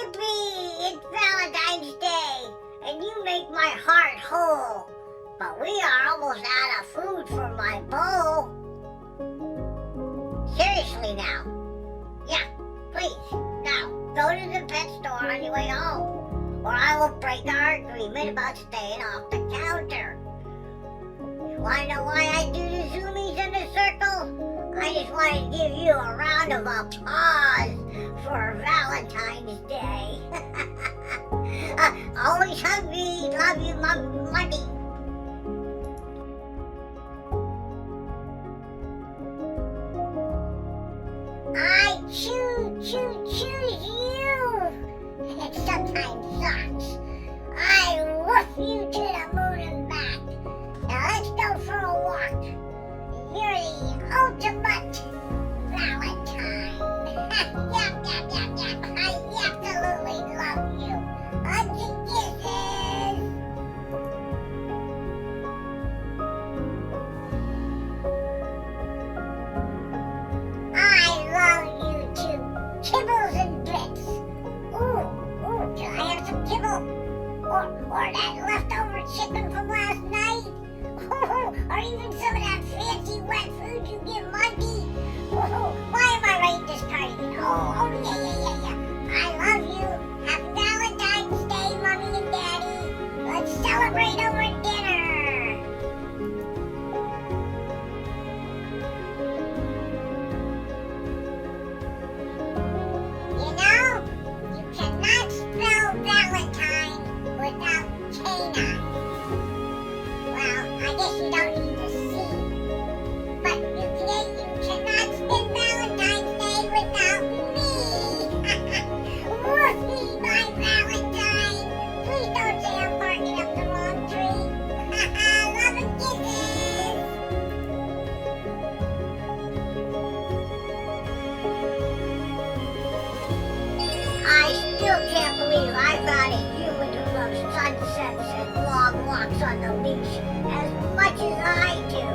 Yippee! It's Valentine's Day, and you make my heart whole. But we are almost out of food for my bowl. Seriously now. Yeah, please, now, go to the pet store on your way home, or I will break our agreement about staying off the counter. Wanna know why I do the zoomies in a circle? I just want to give you a round of applause for Valentine's Day. Always hungry. Love you, Monty. I choose you. And it sometimes sucks. I woof you to the moon and back. Now let's go for a walk. You're the ultimate Valentine. Yep. I absolutely love you. Hugs and kisses. I love you too. Kibbles and bits. Ooh, can I have some kibble? Or that leftover chicken from last night? Or even some of that fancy wet food you give Monty? Why am I writing this cardigan? Yeah. I love you. Happy Valentine's Day, Mommy and Daddy. Let's celebrate over dinner. You know, you cannot spell Valentine without canine. Well, I guess you don't need to see. But you cannot spend Valentine's Day without me. Woofie, my Valentine. Please don't say I'm barking up the wrong tree. Love and kisses. I still can't believe I found a human who loves sunsets and long walks on the beach as much as I do.